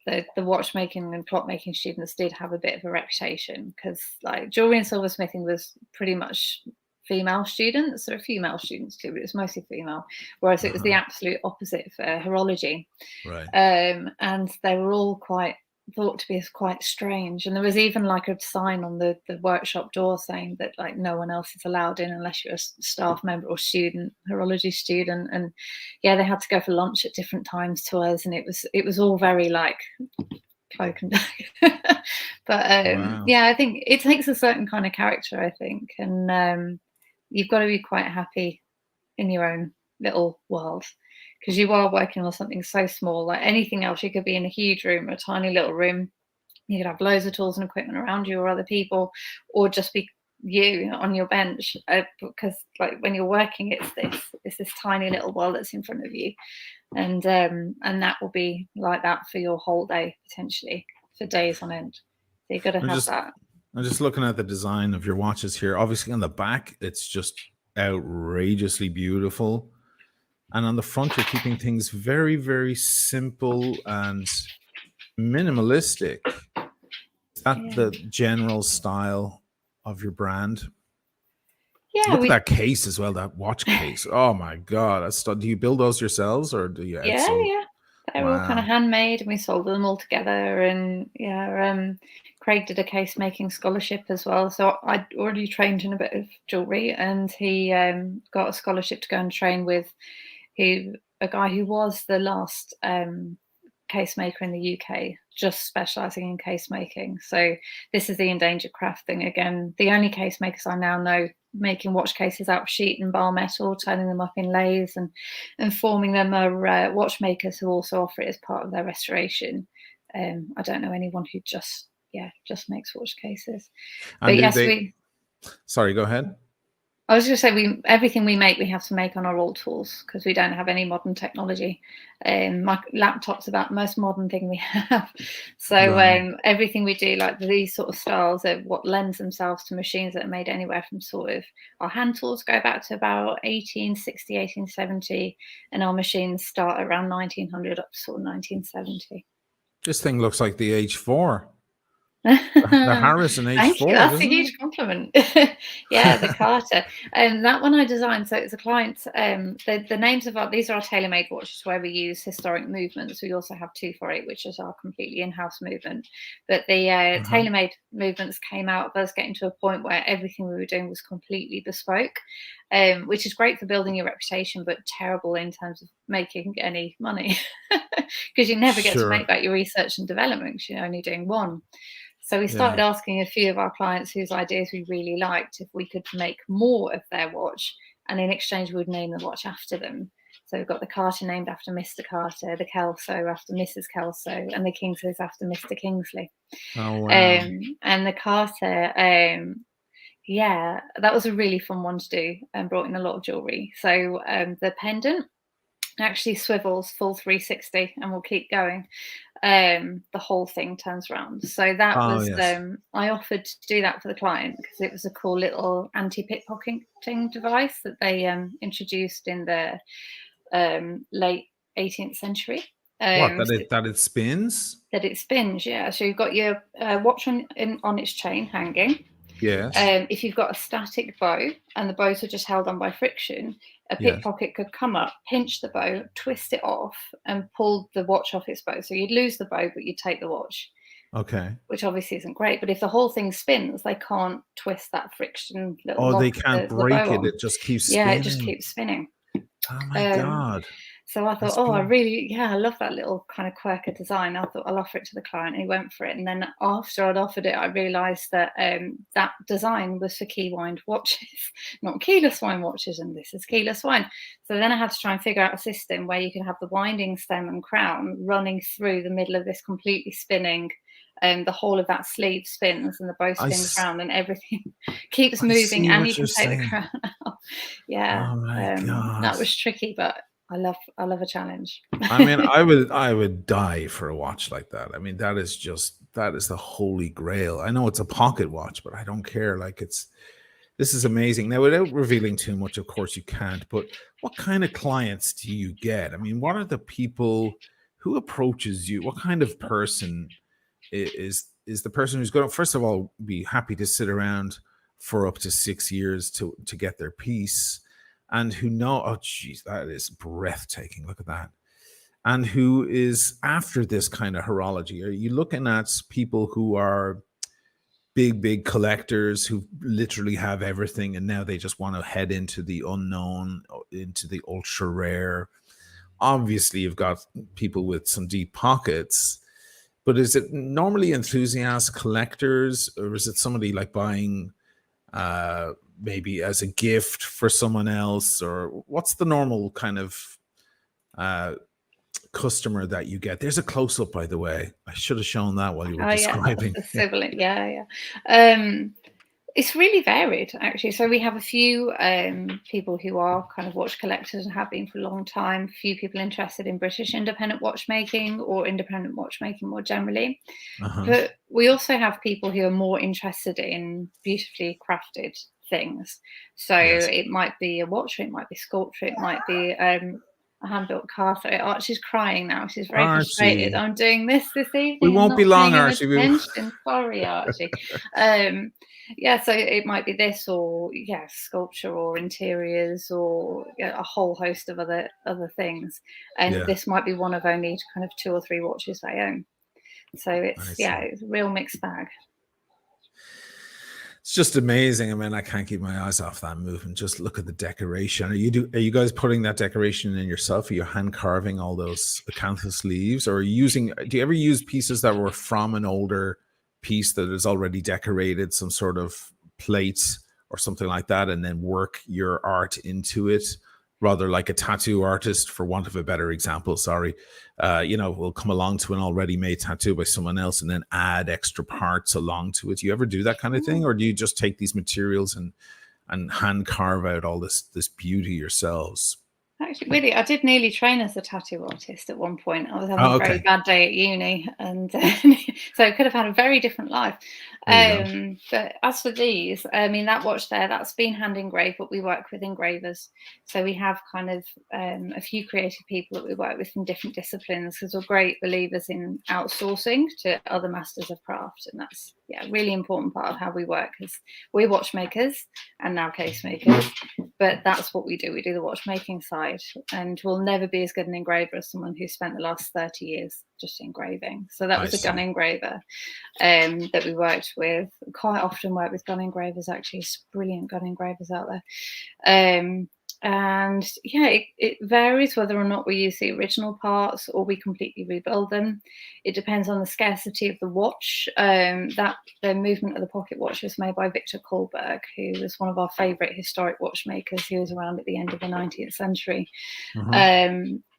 the watchmaking and clockmaking students did have a bit of a reputation because like jewelry and silversmithing was pretty much female students. There are female students too, but it was mostly female, whereas it was the absolute opposite for horology. Right. And they were all thought to be quite strange, and there was even like a sign on the workshop door saying that like no one else is allowed in unless you're a staff member or horology student. And they had to go for lunch at different times to us, and it was all very like cloak and dagger. But wow. I think it takes a certain kind of character, I think, and you've got to be quite happy in your own little world, because you are working on something so small. Like anything else, you could be in a huge room or a tiny little room. You could have loads of tools and equipment around you or other people, or just be you on your bench. Because like when you're working, it's this tiny little world that's in front of you, and that will be like that for your whole day, potentially for days on end. So you've got to have that. I'm just looking at the design of your watches here. Obviously, on the back, it's just outrageously beautiful. And on the front, you're keeping things very, very simple and minimalistic. Is that the general style of your brand? Yeah. Look at that case as well, that watch case. Oh my God. Do you build those yourselves or do you outsource? Yeah. They're all kind of handmade, and we sold them all together. And Craig did a case making scholarship as well. So I'd already trained in a bit of jewelry, and he got a scholarship to go and train with a guy who was the last case maker in the UK, just specialising in case making. So this is the endangered craft thing again. The only case makers I now know making watch cases out of sheet and bar metal, turning them up in lathes and forming them are watchmakers who also offer it as part of their restoration. I don't know anyone who just makes watch cases. But Sorry, go ahead. I was going to say, everything we make, we have to make on our old tools because we don't have any modern technology. My laptop's about the most modern thing we have. So everything we do, like these sort of styles, are what lends themselves to machines that are made anywhere from sort of our hand tools go back to about 1860, 1870, and our machines start around 1900 up to sort of 1970. This thing looks like the H4. The Harrison H4. Thank you. That's a huge compliment. compliment. Yeah, the Carter. And that one I designed. So it's a client. The names of these are our tailor-made watches where we use historic movements. We also have 248, which is our completely in-house movement. But the Uh-huh. tailor-made movements came out of us getting to a point where everything we were doing was completely bespoke, which is great for building your reputation, but terrible in terms of making any money because you never get to Sure. make back your research and development because you're only doing one. So we started Yeah. asking a few of our clients whose ideas we really liked if we could make more of their watch, and in exchange, we would name the watch after them. So we've got the Carter named after Mr. Carter, the Kelso after Mrs. Kelso, and the Kingsleys after Mr. Kingsley. Oh, wow. And the Carter, yeah, that was a really fun one to do and brought in a lot of jewelry. So the pendant actually swivels full 360 and will keep going. The whole thing turns around. So that Oh, was yes. I offered to do that for the client because it was a cool little anti-pickpocketing device that they introduced in the late 18th century. What, So that it spins? that it spins, yeah. So you've got your watch on its chain hanging. Yes. If you've got a static bow and the bows are just held on by friction, a Yes. pickpocket could come up, pinch the bow, twist it off, and pull the watch off its bow. So you'd lose the bow, but you'd take the watch, Okay. which obviously isn't great. But if the whole thing spins, they can't twist that friction little Oh, they lock can't the break bow it. on. It just keeps Yeah, it just spinning. keeps spinning. Oh my Um, God. so I thought, That's oh, beautiful. I love that little kind of quirk of design. I thought I'll offer it to the client. And he went for it. And then after I'd offered it, I realised that that design was for key wind watches, not keyless wine watches. And this is keyless wine. So then I had to try and figure out a system where you can have the winding stem and crown running through the middle of this completely spinning. The whole of that sleeve spins and the bow I, spins s- round and everything keeps I moving see and you what you're can take the saying. crown out. Yeah, Oh my God. that was tricky, but I love a challenge. I mean, I would die for a watch like that. I mean, that is the holy grail. I know it's a pocket watch, but I don't care. Like this is amazing. Now, without revealing too much, of course you can't, but what kind of clients do you get? I mean, what are the people who approaches you? What kind of person is the person who's going to, first of all, be happy to sit around for up to 6 years to get their piece, and who know, oh geez, that is breathtaking. Look at that. And who is after this kind of horology? Are you looking at people who are big collectors who literally have everything and now they just want to head into the unknown, into the ultra rare? Obviously, you've got people with some deep pockets, but is it normally enthusiast collectors, or is it somebody like buying uh, maybe as a gift for someone else, or what's the normal kind of uh, customer that you get? There's a close up, by the way. I should have shown that while you were Oh yeah, that's describing. the sibling. Yeah, yeah. It's really varied actually. So we have a few people who are kind of watch collectors and have been for a long time. A few people interested in British independent watchmaking or independent watchmaking more generally. Uh-huh. But we also have people who are more interested in beautifully crafted things. So Yes. it might be a watch, it might be sculpture, it might be a hand-built car. So Archie's crying now. She's very frustrated. Archie. I'm doing this We evening and won't be not long, paying him Archie. attention. Sorry, Archie. Um, yeah, so it might be this, or yeah, sculpture, or interiors, or yeah, a whole host of other things. And Yeah, this might be one of only kind of 2 or 3 watches they own. So I yeah, see. it's a real mixed bag. It's just amazing. I mean, I can't keep my eyes off that movement. Just look at the decoration. Are you guys putting that decoration in yourself? Are you hand carving all those acanthus leaves, or are you using? Do you ever use pieces that were from an older piece that is already decorated, some sort of plate or something like that, and then work your art into it? Rather like a tattoo artist, for want of a better example, sorry, will come along to an already made tattoo by someone else and then add extra parts along to it. Do you ever do that kind of thing, or do you just take these materials and hand carve out all this beauty yourselves? Actually, really, I did nearly train as a tattoo artist at one point. I was having Oh, a very okay. bad day at uni, and so I could have had a very different life. There you But as for these, I mean, that watch there, that's been hand engraved, but we work with engravers. So we have kind of a few creative people that we work with from different disciplines, because we're great believers in outsourcing to other masters of craft. And that's, yeah, a really important part of how we work, because we're watchmakers and now case makers, but that's what we do. We do the watchmaking side, and we'll never be as good an engraver as someone who spent the last 30 years just engraving. So that I was a gun see. engraver that we worked with. Quite often work with gun engravers, actually. Brilliant gun engravers out there. And yeah, it varies whether or not we use the original parts or we completely rebuild them. It depends on the scarcity of the watch. That the movement of the pocket watch was made by Victor Kohlberg, who was one of our favourite historic watchmakers. He was around at the end of the 19th century.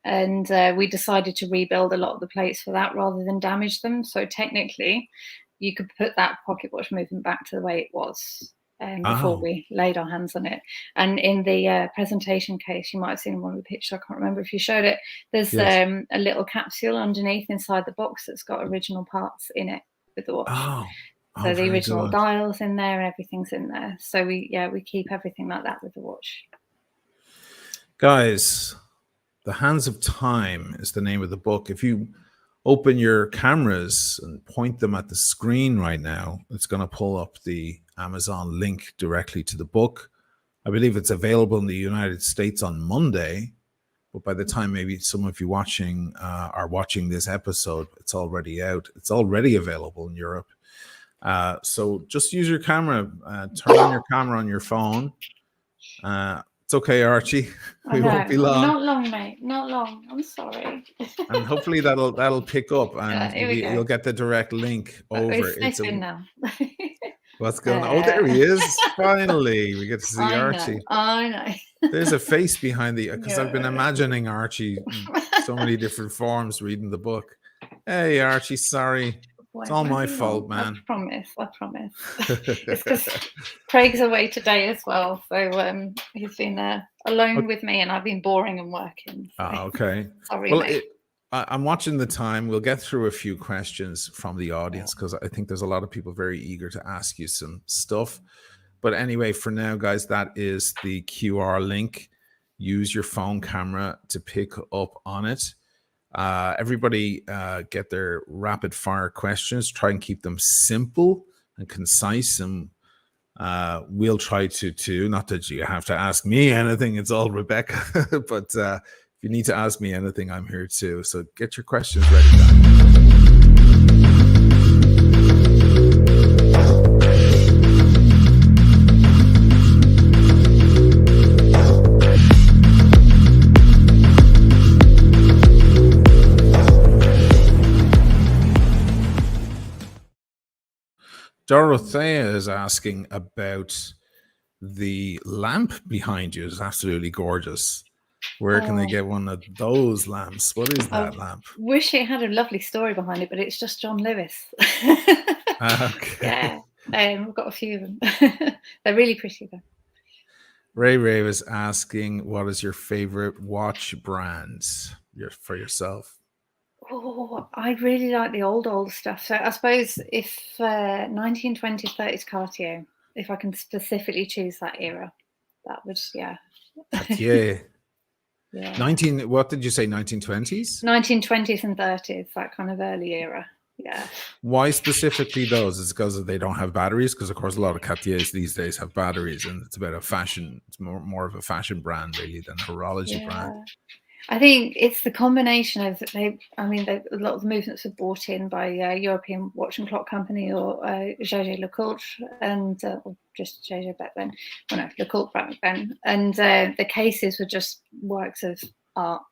And we decided to rebuild a lot of the plates for that rather than damage them. So technically, you could put that pocket watch movement back to the way it was before we laid our hands on it. And in the presentation case, you might have seen one of the pictures, I can't remember if you showed it, there's Yes. a little capsule underneath inside the box that's got original parts in it with the watch. So the Very original good. dials in there, everything's in there. So we keep everything like that with the watch. Guys, The Hands of Time is the name of the book. If you open your cameras and point them at the screen right now, it's going to pull up the Amazon link directly to the book. I believe it's available in the United States on Monday, but by the time maybe some of you are watching this episode, it's already out. It's already available in Europe. So just use your camera, turn on your camera on your phone. It's okay, Archie. We won't be long. Not long, mate. Not long. I'm sorry. And hopefully that'll pick up, and you'll get the direct link over. It's now. What's going on? Oh, there he is! Finally, we get to see Archie. I know. There's a face behind because I've been imagining Archie in so many different forms reading the book. Hey, Archie, sorry. It's all my fault, man. I promise. It's because Craig's away today as well, so he's been alone with me, and I've been boring and working. So. Okay. Sorry, well, mate. I'm watching the time. We'll get through a few questions from the audience because I think there's a lot of people very eager to ask you some stuff. But anyway, for now, guys, that is the QR link. Use your phone camera to pick up on it. Everybody get their rapid fire questions. Try and keep them simple and concise, and we'll try to too. Not that you have to ask me anything, it's all Rebecca, but if you need to ask me anything, I'm here too. So get your questions ready, guys. Dorothea is asking about the lamp behind you. It's absolutely gorgeous. Where can they get one of those lamps? What is that lamp? Wish it had a lovely story behind it, but it's just John Lewis. Okay. Yeah, we've got a few of them. They're really pretty though. Ray was asking, what is your favorite watch brands for yourself? Oh, I really like the old stuff. So I suppose if 1920s, 30s Cartier, if I can specifically choose that era, that would, yeah. Cartier. Yeah. What did you say, 1920s? 1920s and 30s, that kind of early era. Yeah. Why specifically those? Is it because they don't have batteries? Because of course a lot of Cartiers these days have batteries, and it's about a fashion. It's more of a fashion brand really than a horology brand. I think it's the combination of a lot of the movements were brought in by European Watch and Clock Company or Jaeger LeCoultre, and or just Jaeger back then. Well, no, LeCoultre back then. And the cases were just works of art,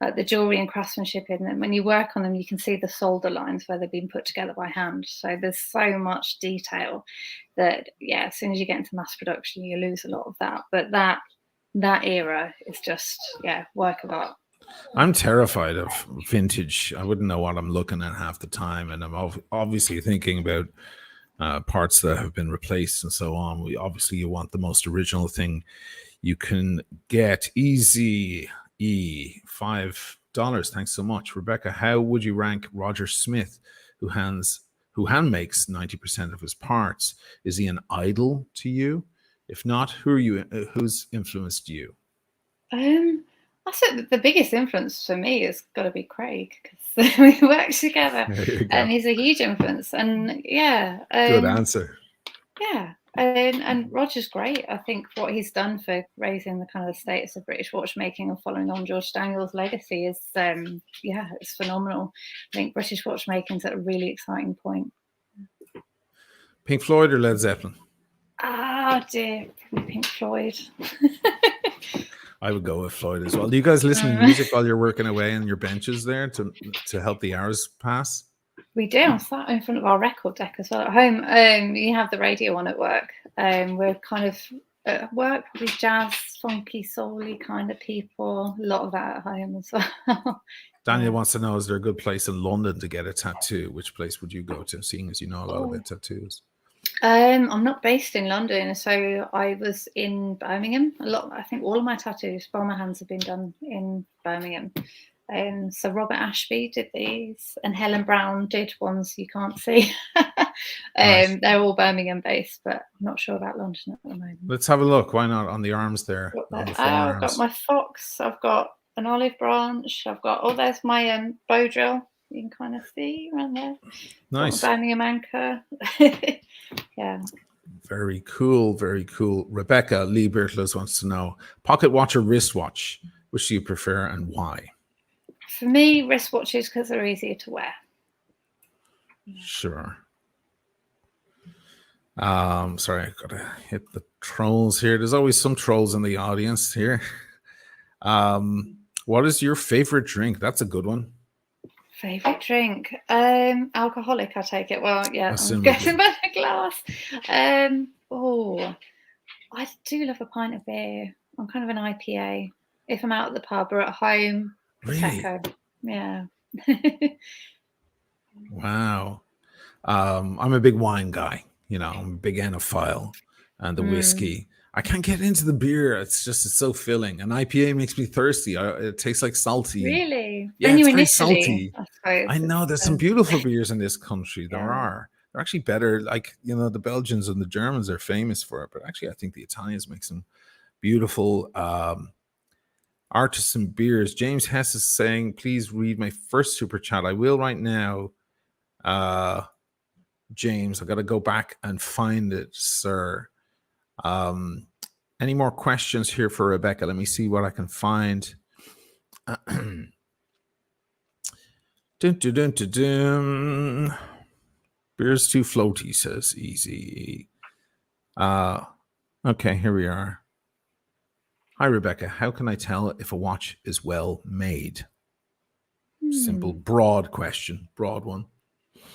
like the jewelry and craftsmanship in them. When you work on them, you can see the solder lines where they've been put together by hand. So there's so much detail that, yeah, as soon as you get into mass production, you lose a lot of that. But that era is just, yeah, work of art. I'm terrified of vintage. I wouldn't know what I'm looking at half the time, and I'm obviously thinking about parts that have been replaced and so on. You want the most original thing you can get. Easy $5. Thanks so much, Rebecca. How would you rank Roger Smith, who has who hand makes 90% of his parts. Is he an idol to you? If not, who's influenced you? I said the biggest influence for me has got to be Craig, because we work together, There you go. and he's a huge influence. And yeah, Good answer. yeah, and Roger's great. I think what he's done for raising the kind of status of British watchmaking and following on George Daniel's legacy is, yeah, it's phenomenal. I think British watchmaking's at a really exciting point. Pink Floyd or Led Zeppelin? Ah, dear, Pink Floyd. I would go with Floyd as well. Do you guys listen to music while you're working away on your benches there to help the hours pass? We do. I'm sat in front of our record deck as well at home. You have the radio on at work. We're kind of at work, probably jazz, funky, soul-y kind of people. A lot of that at home as well. Daniel wants to know, is there a good place in London to get a tattoo? Which place would you go to, seeing as you know a lot about tattoos? I'm not based in London, so I was in Birmingham. I think all of my tattoos by my hands have been done in Birmingham. So Robert Ashby did these, and Helen Brown did ones you can't see. Nice. They're all Birmingham based, but I'm not sure about London at the moment. Let's have a look. Why not on the arms there? On the I've got my fox. I've got an olive branch. I've got there's my bow drill. You can kind of see around there. Nice. Birmingham anchor. Yeah. Very cool. Very cool. Rebecca Lee Birtles wants to know, pocket watch or wristwatch? Which do you prefer and why? For me, wristwatches because they're easier to wear. Sure. Sorry, I gotta hit the trolls here. There's always some trolls in the audience here. What is your favorite drink? That's a good one. Favorite drink? Alcoholic, I take it. Well, yeah, I'm guessing by the glass. I do love a pint of beer. I'm kind of an IPA. If I'm out at the pub or at home, Prosecco. Really? Yeah. Wow. I'm a big wine guy. You know, I'm a big enophile, and the whiskey. I can't get into the beer. It's so filling. An IPA makes me thirsty. It tastes like salty. Really? Yeah, it's very salty. I know there's some beautiful beers in this country. There Yeah. are. They're actually better. Like, you know, the Belgians and the Germans are famous for it, but actually I think the Italians make some beautiful artisan beers. James Hess is saying, please read my first super chat. I will right now. James, I got to go back and find it, sir. Any more questions here for Rebecca? Let me see what I can find. Dun, dun, dun, dun, dun. Beer's too floaty, says Easy. Okay, here we are. Hi, Rebecca. How can I tell if a watch is well made? Simple, broad question. Broad one.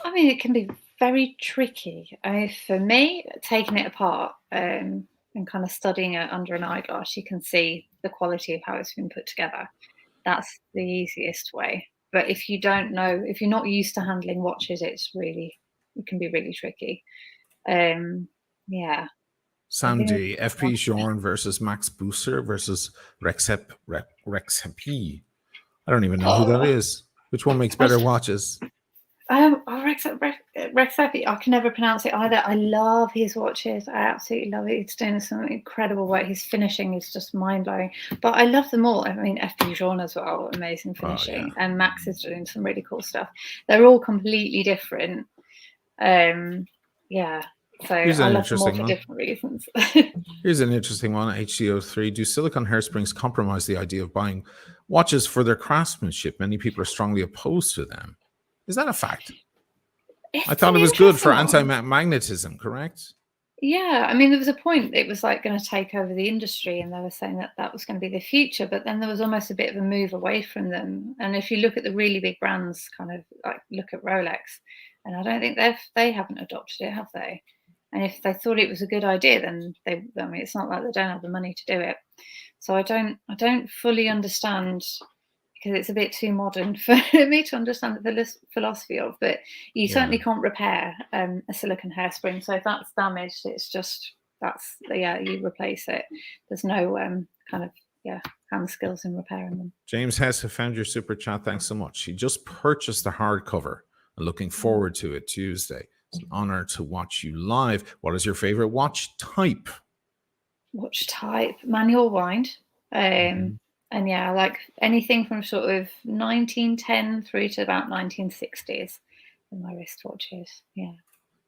I mean, it can be very tricky. For me, taking it apart and kind of studying it under an eyeglass, you can see the quality of how it's been put together. That's the easiest way. But if you don't know, if you're not used to handling watches, it can be really tricky. Yeah. Sam D, FP Jorn versus Max Booster versus Rexep. I don't even know who that is. Which one makes better watches? Rexep, I can never pronounce it either. I love his watches. I absolutely love it. He's doing some incredible work. His finishing is just mind-blowing. But I love them all. I mean, FP Jean as well, amazing finishing. And Max is doing some really cool stuff. They're all completely different. Yeah. So I love them all for different reasons. Here's an interesting one. HCO3. Do silicone hairsprings compromise the idea of buying watches for their craftsmanship? Many people are strongly opposed to them. Is that a fact? I thought it was good for anti-magnetism, correct? Yeah, I mean, there was a point it was like going to take over the industry, and they were saying that was going to be the future, but then there was almost a bit of a move away from them. And if you look at the really big brands, kind of like look at Rolex, and I don't think they haven't adopted it, have they? And if they thought it was a good idea, then I mean, it's not like they don't have the money to do it. So I don't fully understand, because it's a bit too modern for me to understand the philosophy of. But you certainly can't repair a silicone hairspring. So if that's damaged, it's just you replace it. There's no hand skills in repairing them. James Hess, who found your super chat, thanks so much. He just purchased the hardcover and looking forward to it Tuesday. It's an honor to watch you live. What is your favorite watch type? Watch type, manual wind. And yeah, I like anything from sort of 1910 through to about 1960s in my wristwatches. Yeah.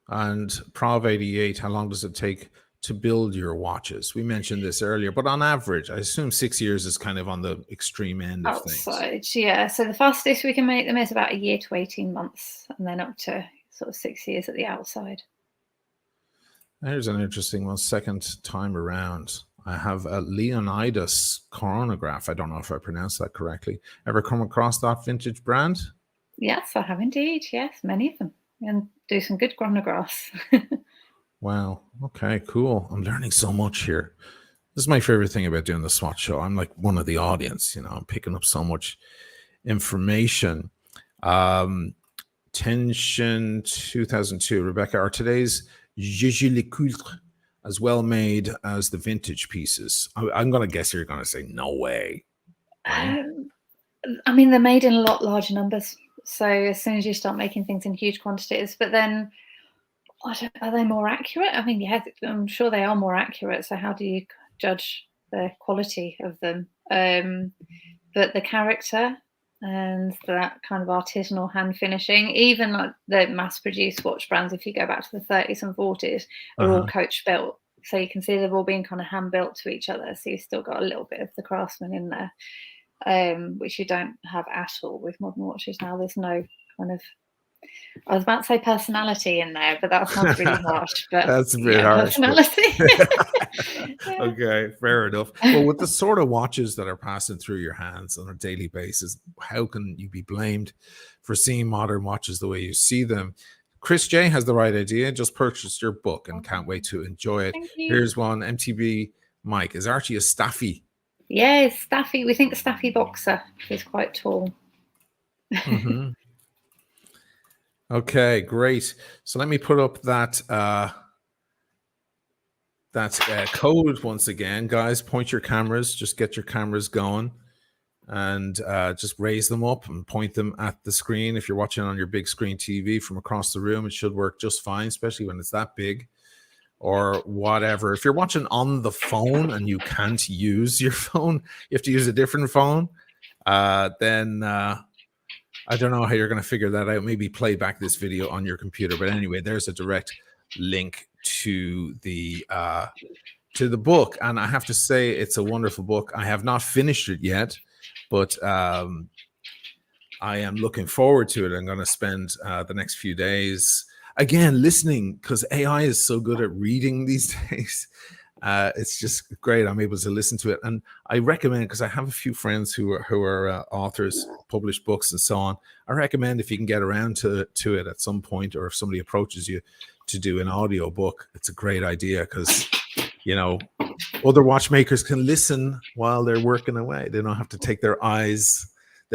And Prov 88, how long does it take to build your watches? We mentioned this earlier, but on average, I assume 6 years is kind of on the extreme end of things. Outside, yeah. So the fastest we can make them is about a year to 18 months, and then up to sort of 6 years at the outside. Here's an interesting one. Second time around, I have a Leonidas chronograph. I don't know if I pronounced that correctly. Ever come across that vintage brand? Yes, I have indeed. Yes, many of them, and do some good chronographs. Wow. Okay, cool. I'm learning so much here. This is my favorite thing about doing the SWAT show. I'm like one of the audience, you know, I'm picking up so much information. Tension 2002, Rebecca, are today's Gigi Coultre as well made as the vintage pieces? I'm going to guess you're going to say no way. I mean, they're made in a lot larger numbers. So as soon as you start making things in huge quantities, but then are they more accurate? I mean, yeah, I'm sure they are more accurate. So how do you judge the quality of them? But the character and that kind of artisanal hand finishing, even like the mass-produced watch brands, if you go back to the 30s and 40s, are all coach built. So you can see they've all been kind of hand built to each other. So you've still got a little bit of the craftsman in there, which you don't have at all with modern watches now. There's no kind of, I was about to say personality in there, but that sounds really harsh. But that's a bit harsh. Personality. Yeah. Okay, fair enough. Well, with the sort of watches that are passing through your hands on a daily basis, how can you be blamed for seeing modern watches the way you see them? Chris J has the right idea. Just purchased your book and can't wait to enjoy it. Here's one. MTB Mike, is Archie a staffy? Yeah, staffy. We think staffy boxer. He's quite tall. Okay, great. So let me put up that code once again, guys. Point your cameras. Just get your cameras going, and just raise them up and point them at the screen. If you're watching on your big screen TV from across the room, it should work just fine, especially when it's that big. Or whatever. If you're watching on the phone and you can't use your phone, you have to use a different phone. Then I don't know how you're going to figure that out. Maybe play back this video on your computer. But anyway, there's a direct link to the book, and I have to say it's a wonderful book. I have not finished it yet, but I am looking forward to it. I'm going to spend the next few days again listening, because AI is so good at reading these days. It's just great. I'm able to listen to it, and I recommend, because I have a few friends who are authors, publish books and so on. I recommend, if you can get around to it at some point, or if somebody approaches you to do an audio book, it's a great idea, because you know, other watchmakers can listen while they're working away. They don't have to take their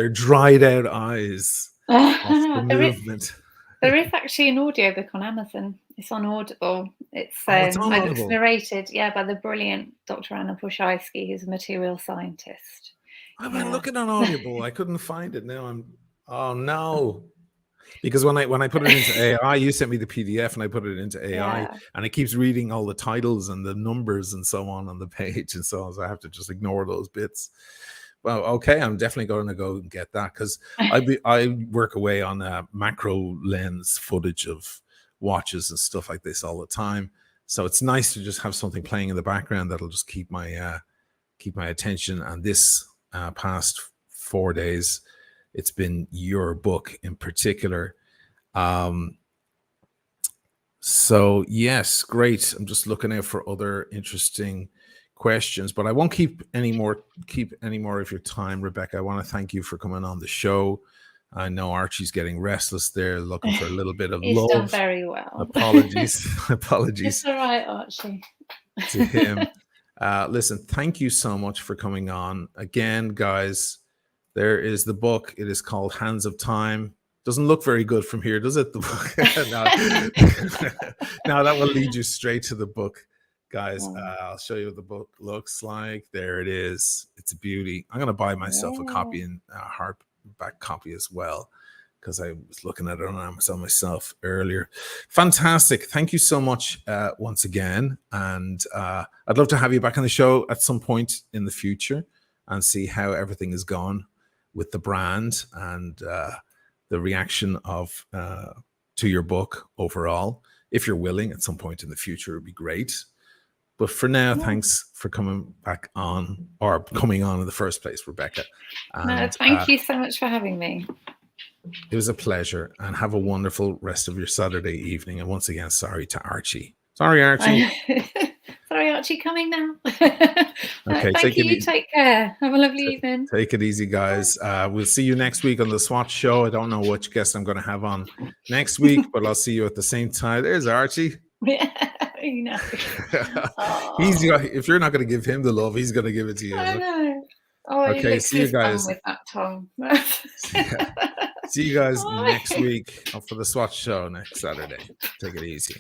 dried out eyes off the movement. There is actually an audiobook on Amazon. It's on Audible. It's narrated, by the brilliant Dr. Anna Pushaysky, who's a material scientist. I've been looking on Audible. I couldn't find it. Now oh no. Because when I put it into AI, you sent me the PDF and I put it into AI, and it keeps reading all the titles and the numbers and so on the page and so on. So I have to just ignore those bits. Well, okay, I'm definitely going to go and get that, because I work away on macro lens footage of watches and stuff like this all the time. So it's nice to just have something playing in the background that'll just keep my attention. And this past 4 days, it's been your book in particular. So yes, great. I'm just looking out for other interesting questions, but I won't keep any more of your time, Rebecca. I want to thank you for coming on the show. I know Archie's getting restless there, looking for a little bit of He's love. done very well. Apologies. It's all right, Archie. To him. Listen, thank you so much for coming on. Again, guys, there is the book. It is called Hands of Time. Doesn't look very good from here, does it? The book. No, that will lead you straight to the book. Guys, I'll show you what the book looks like. There it is. It's a beauty. I'm going to buy myself a copy, and a hardback copy as well, because I was looking at it on Amazon myself earlier. Fantastic. Thank you so much once again. And I'd love to have you back on the show at some point in the future and see how everything has gone with the brand and the reaction of to your book overall. If you're willing at some point in the future, it would be great. But for now, thanks for coming back on, or coming on in the first place, Rebecca. And, no, thank you so much for having me. It was a pleasure, and have a wonderful rest of your Saturday evening. And once again, sorry to Archie. Sorry, Archie. Sorry, Archie, coming now. Okay, thank you. Take care. Have a lovely evening. Take it easy, guys. We'll see you next week on the Swatch Show. I don't know which guest I'm going to have on next week, but I'll see you at the same time. There's Archie. You know. If you're not going to give him the love, he's going to give it to you. I know. Oh, okay, see you guys. With that tongue. See you guys next week for the Swatch Show next Saturday. Take it easy.